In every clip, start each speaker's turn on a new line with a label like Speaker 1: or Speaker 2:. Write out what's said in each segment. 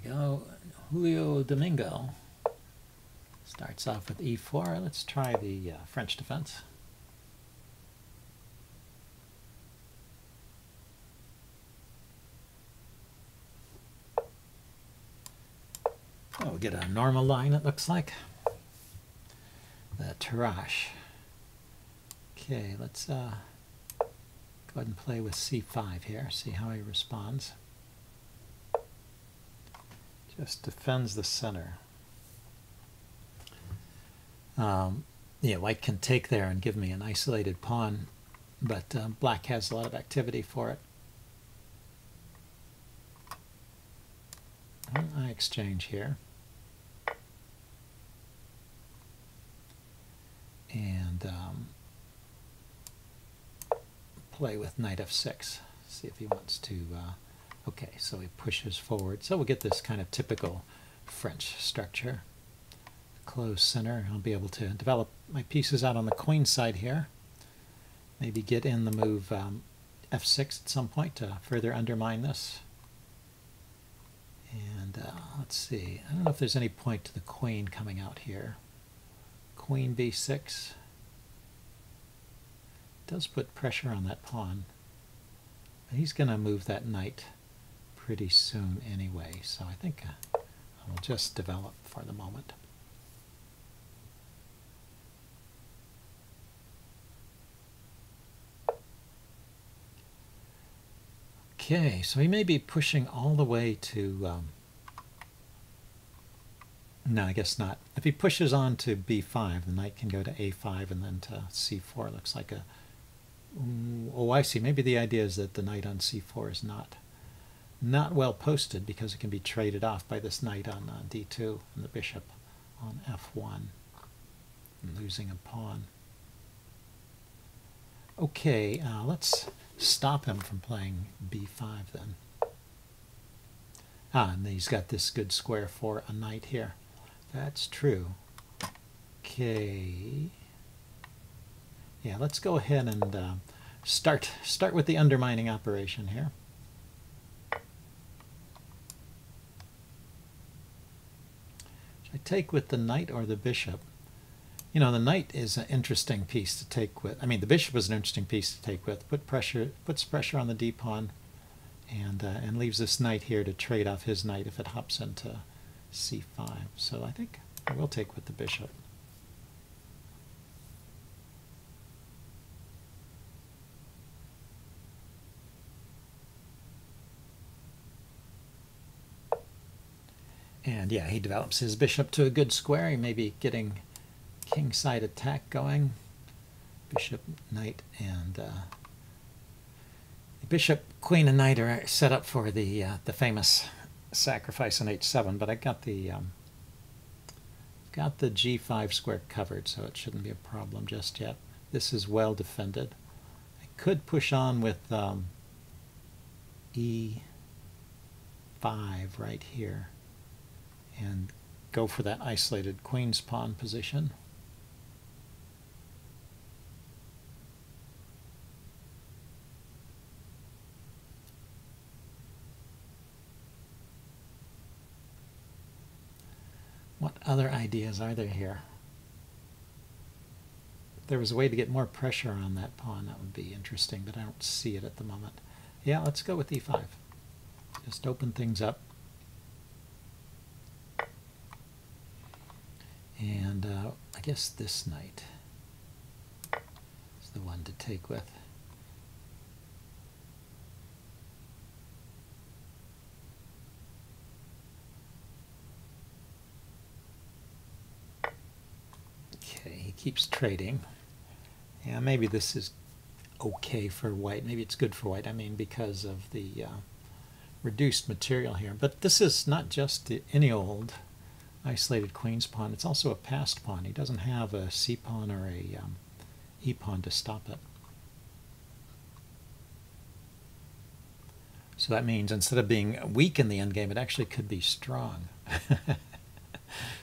Speaker 1: go. Julio Domingo starts off with e4. Let's try the French defense. Oh, we'll get a normal line, it looks like. The Tarrasch. Okay, let's go ahead and play with c5 here, see how he responds. Just defends the center. Yeah, white can take there and give me an isolated pawn, but black has a lot of activity for it. I exchange here. And play with knight f6. See if he wants to... okay, so he pushes forward. So we'll get this kind of typical French structure. Closed center. I'll be able to develop my pieces out on the queen side here. Maybe get in the move f6 at some point to further undermine this. And let's see. I don't know if there's any point to the queen coming out here. Queen b6 does put pressure on that pawn, but he's going to move that knight pretty soon anyway, so I think I'll just develop for the moment. Okay, so he may be pushing all the way to no, I guess not. If he pushes on to b5, the knight can go to a5 and then to c4. Looks like a... Oh, I see. Maybe the idea is that the knight on c4 is not well posted because it can be traded off by this knight on d2 and the bishop on f1, and losing a pawn. Okay, let's stop him from playing b5 then. And he's got this good square for a knight here. That's true. Okay. Yeah, let's go ahead and start with the undermining operation here. Should I take with the knight or the bishop? You know, the knight is an interesting piece to take with. I mean, the bishop is an interesting piece to take with. Puts pressure on the d pawn, and leaves this knight here to trade off his knight if it hops into c5. So I think I will take with the bishop. And yeah, he develops his bishop to a good square. He may be getting kingside attack going. Bishop, knight, and bishop, queen, and knight are set up for the famous sacrifice on h7, but I got the g5 square covered, so it shouldn't be a problem just yet. This is well defended. I could push on with e5 right here and go for that isolated queen's pawn position. What other ideas are there here? If there was a way to get more pressure on that pawn, that would be interesting, but I don't see it at the moment. Yeah, let's go with e5. Just open things up. And I guess this knight is the one to take with. Okay, he keeps trading. Yeah, maybe this is okay for white. Maybe it's good for white. I mean, because of the reduced material here. But this is not just any old isolated queen's pawn. It's also a passed pawn. He doesn't have a c pawn or a e pawn to stop it. So that means instead of being weak in the endgame, it actually could be strong.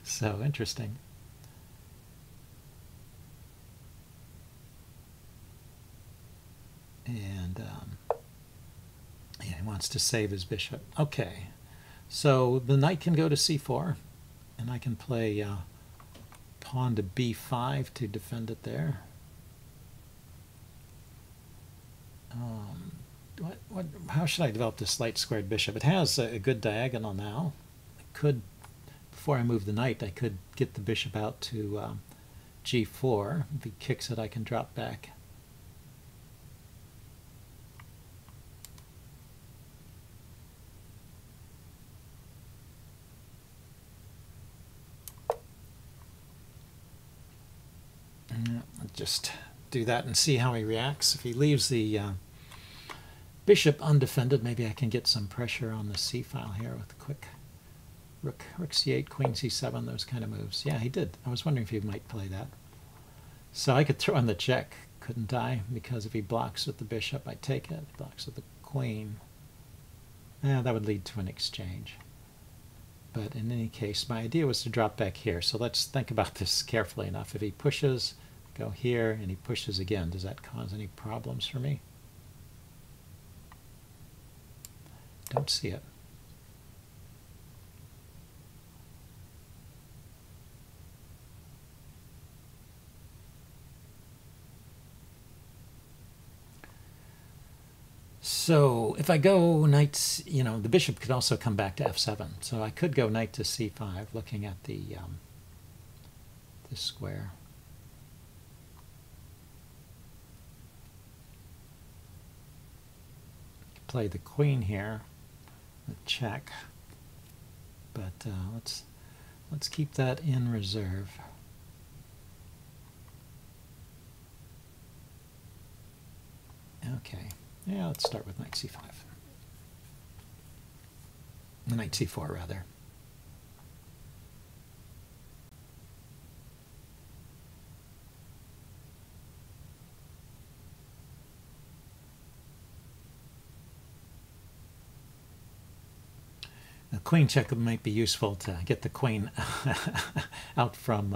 Speaker 1: So interesting. And yeah, he wants to save his bishop. Okay, So the knight can go to c4, and I can play pawn to b5 to defend it there. How should I develop this light squared bishop? It has a good diagonal now. I could, before I move the knight, I could get the bishop out to g4. If he kicks it, I can drop back. I'll just do that and see how he reacts. If he leaves the bishop undefended, maybe I can get some pressure on the c-file here with a quick rook c8, queen c7, those kind of moves. Yeah, he did. I was wondering if he might play that. So I could throw in the check, couldn't I? Because if he blocks with the bishop, I take it. If he blocks with the queen, that would lead to an exchange. But in any case, my idea was to drop back here. So let's think about this carefully enough. If he pushes, go here, and he pushes again, does that cause any problems for me? Don't see it. So if I go knight, the bishop could also come back to f7. So I could go knight to c5, looking at the this square. Play the queen here, the check, but let's keep that in reserve. Okay. Yeah, let's start with knight c5. Knight c4, rather. The queen check might be useful to get the queen out from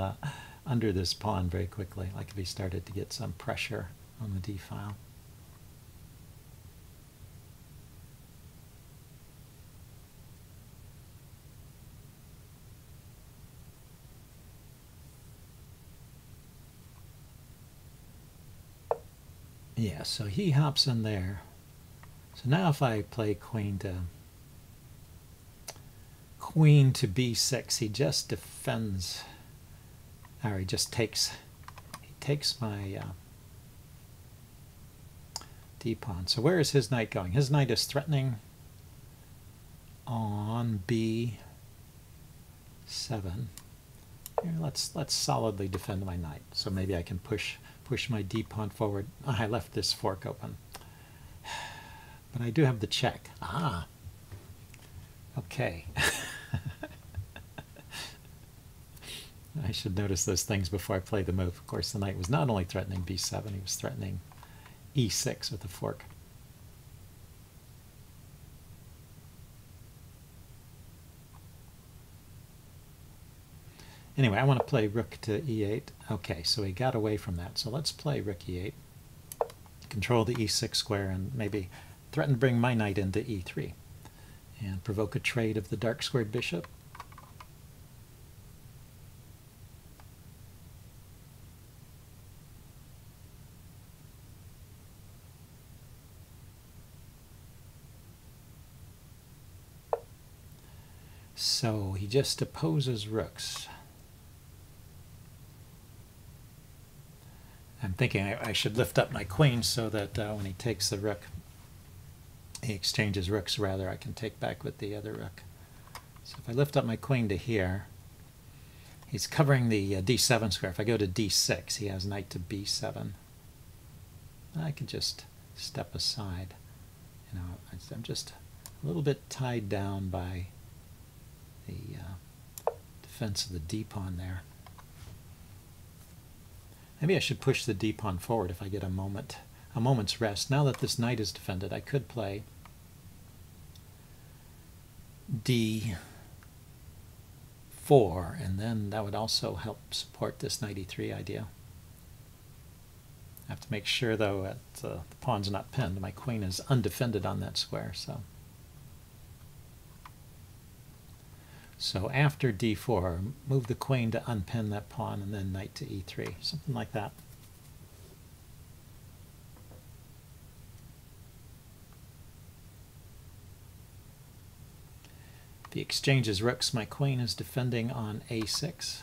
Speaker 1: under this pawn very quickly, like if he started to get some pressure on the d-file. Yeah, so he hops in there. So now if I play queen to b6, he just defends, or he just takes my d-pawn. So where is his knight going? His knight is threatening on b7. Here, let's solidly defend my knight. So maybe I can push my d-pawn forward. I left this fork open. But I do have the check. Ah. Okay. I should notice those things before I play the move. Of course, the knight was not only threatening b7, he was threatening e6 with the fork. Anyway, I want to play rook to e8. Okay, so he got away from that. So let's play rook e8. Control the e6 square and maybe threaten to bring my knight into e3. And provoke a trade of the dark squared bishop. So he just opposes rooks. I'm thinking I should lift up my queen so that when he takes the rook, he exchanges rooks, rather I can take back with the other rook. So if I lift up my queen to here, he's covering the d7 square. If I go to d6, he has knight to b7. I can just step aside. I'm just a little bit tied down by the defense of the d-pawn there. Maybe I should push the d-pawn forward if I get a moment's rest. Now that this knight is defended, I could play d4, and then that would also help support this knight e3 idea. I have to make sure, though, that the pawn's not pinned. My queen is undefended on that square, so. So after d4, move the queen to unpin that pawn, and then knight to e3, something like that. If he exchanges rooks, my queen is defending on a6.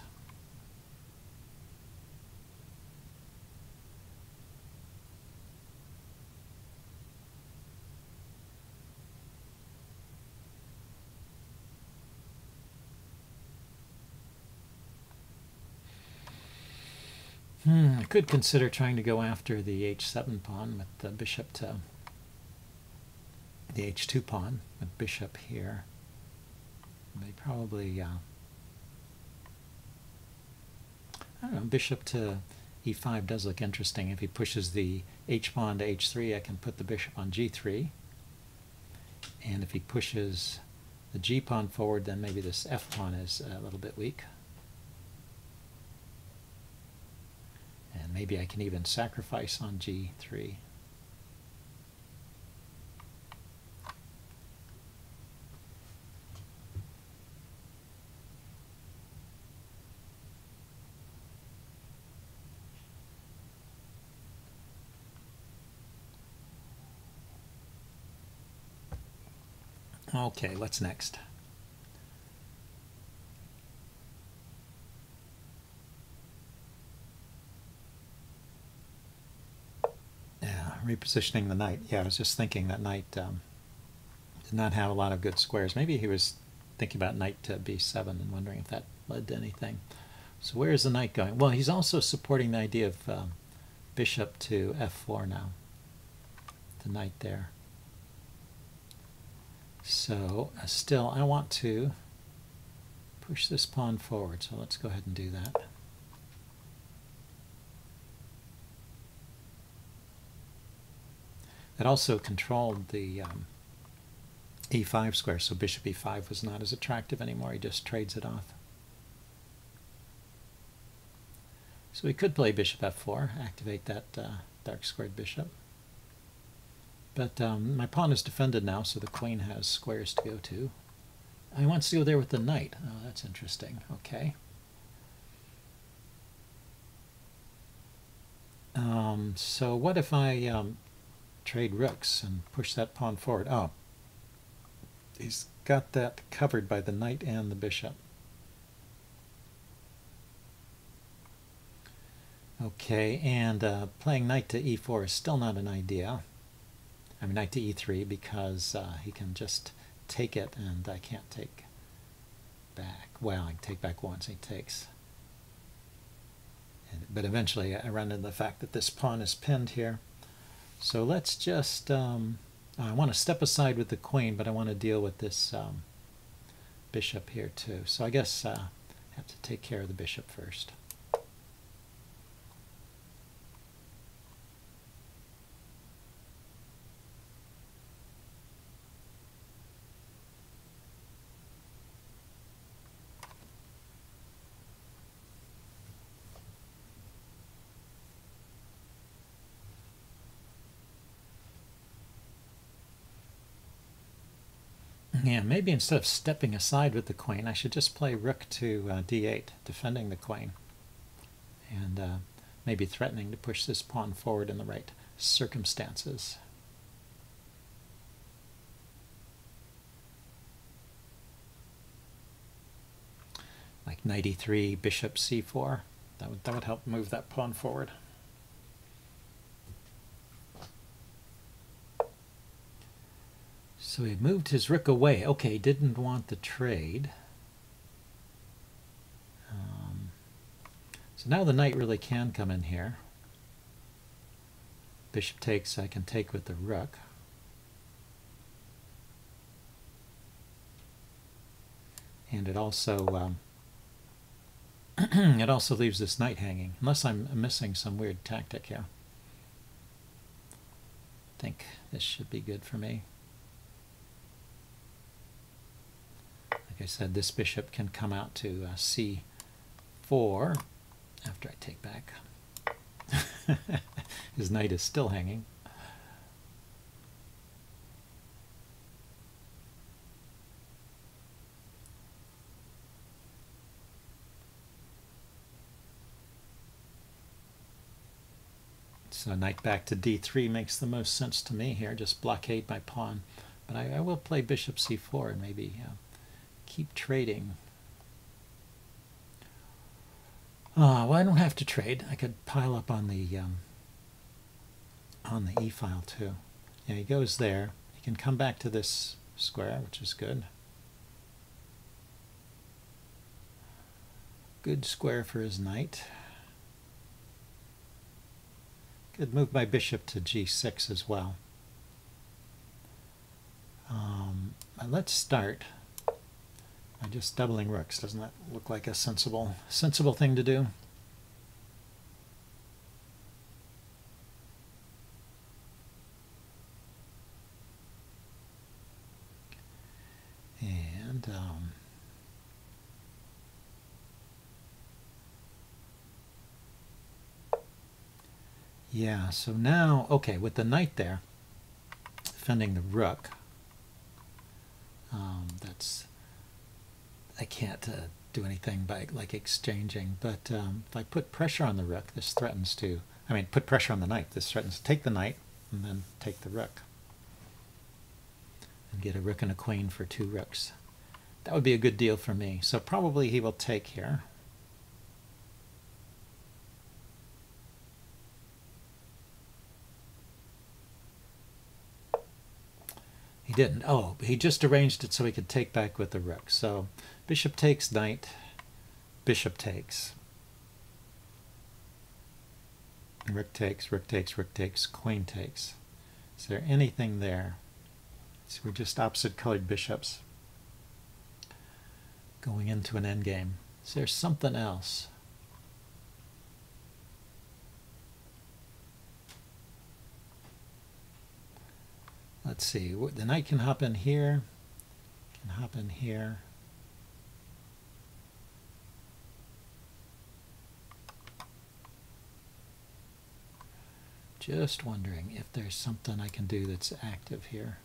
Speaker 1: I could consider trying to go after the h7 pawn with the bishop to the h2 pawn with bishop here. They probably, I don't know, bishop to e5 does look interesting. If he pushes the h pawn to h3, I can put the bishop on g3. And if he pushes the g pawn forward, then maybe this f pawn is a little bit weak. And maybe I can even sacrifice on g3. Okay, what's next? Repositioning the knight. Yeah, I was just thinking that knight did not have a lot of good squares. Maybe he was thinking about knight to b7 and wondering if that led to anything. So where is the knight going? Well, he's also supporting the idea of bishop to f4 now. The knight there. So still, I want to push this pawn forward. So let's go ahead and do that. It also controlled the e5 square, so bishop e5 was not as attractive anymore. He just trades it off. So we could play bishop f4, activate that dark squared bishop. But my pawn is defended now, so the queen has squares to go to. He wants to go there with the knight. Oh, that's interesting. Okay. So what if I trade rooks and push that pawn forward? Oh, he's got that covered by the knight and the bishop. Okay, and playing knight to e4 is still not an idea. I mean, knight to e3, because he can just take it and I can't take back. Well, I can take back once he takes. But eventually I run into the fact that this pawn is pinned here. So let's just, I want to step aside with the queen, but I want to deal with this bishop here too. So I guess I have to take care of the bishop first. Yeah, maybe instead of stepping aside with the queen, I should just play rook to d8, defending the queen. And maybe threatening to push this pawn forward in the right circumstances. Like knight e3, bishop c4. That would help move that pawn forward. So he moved his rook away. Okay, didn't want the trade. So now the knight really can come in here. Bishop takes, I can take with the rook. And it also it also leaves this knight hanging, unless I'm missing some weird tactic here. I think this should be good for me. Like I said, this bishop can come out to c4 after I take back. His knight is still hanging. So knight back to d3 makes the most sense to me here. Just blockade my pawn. But I will play bishop c4 and maybe keep trading. Well, I don't have to trade. I could pile up on the E file too. Yeah, he goes there. He can come back to this square, which is good. Good square for his knight. Could move my bishop to g6 as well. Let's start by just doubling rooks. Doesn't that look like a sensible thing to do? And yeah, so now, okay, with the knight there, defending the rook, I can't do anything by like exchanging, but if I put pressure on the rook, this threatens to, put pressure on the knight, this threatens to take the knight and then take the rook. And get a rook and a queen for 2 rooks. That would be a good deal for me. So probably he will take here. He didn't. Oh, he just arranged it so he could take back with the rook. So bishop takes, knight, bishop takes. Rook takes, rook takes, rook takes, queen takes. Is there anything there? So we're just opposite colored bishops going into an endgame. Is there something else? Let's see. The knight can hop in here. Can hop in here. Just wondering if there's something I can do that's active here.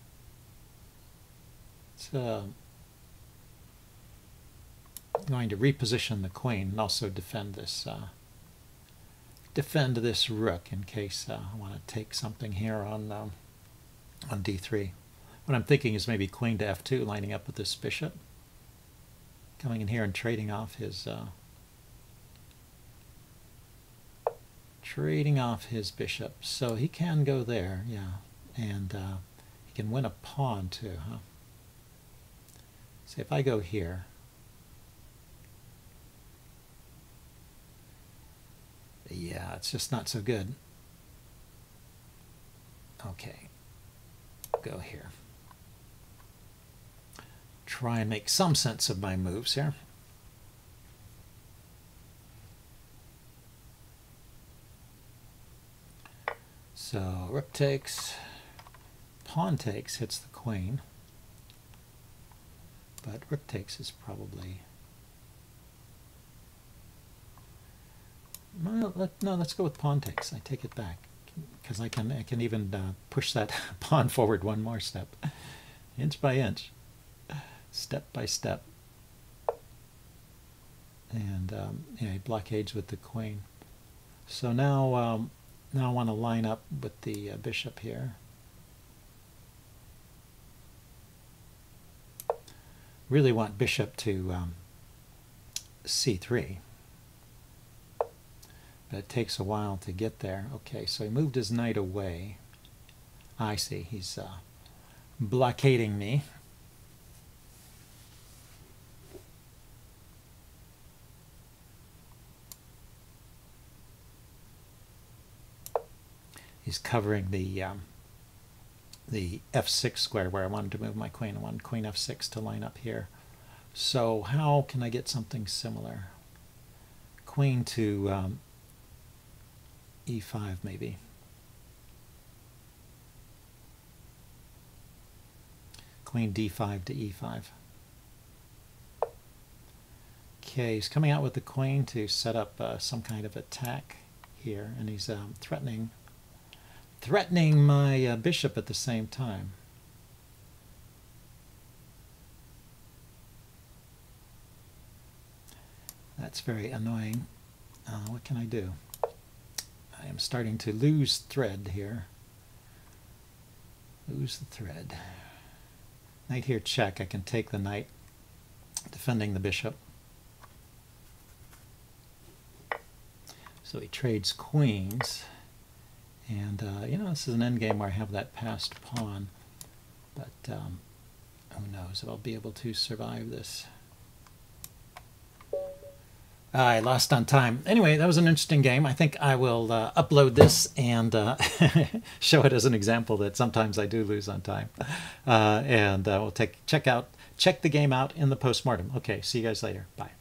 Speaker 1: So I'm going to reposition the queen and also defend this rook in case I want to take something here on d3. What I'm thinking is maybe queen to f2, lining up with this bishop, coming in here and trading off his bishop. So he can go there, yeah, and he can win a pawn too, huh? See, if I go here, yeah, it's just not so good. Okay, go here. Try and make some sense of my moves here. So rook takes, pawn takes hits the queen, but rook takes is probably, well, let's go with pawn takes. I take it back because I can even push that pawn forward one more step, inch by inch, step by step, and yeah, he blockades with the queen. So now I want to line up with the bishop here. Really want bishop to c3, but it takes a while to get there. Okay, so he moved his knight away. I see, he's blockading me. He's covering the f6 square where I wanted to move my queen. I wanted queen f6 to line up here. So how can I get something similar? Queen to e5 maybe. Queen d5 to e5. Okay, he's coming out with the queen to set up some kind of attack here, and he's threatening my bishop at the same time. That's very annoying. What can I do? I am starting to lose thread here. Lose the thread. Knight here check. I can take the knight, defending the bishop. So he trades queens. And, you know, this is an endgame where I have that passed pawn. But who knows if I'll be able to survive this. I lost on time. Anyway, that was an interesting game. I think I will upload this and show it as an example that sometimes I do lose on time. And we'll check the game out in the postmortem. Okay, see you guys later. Bye.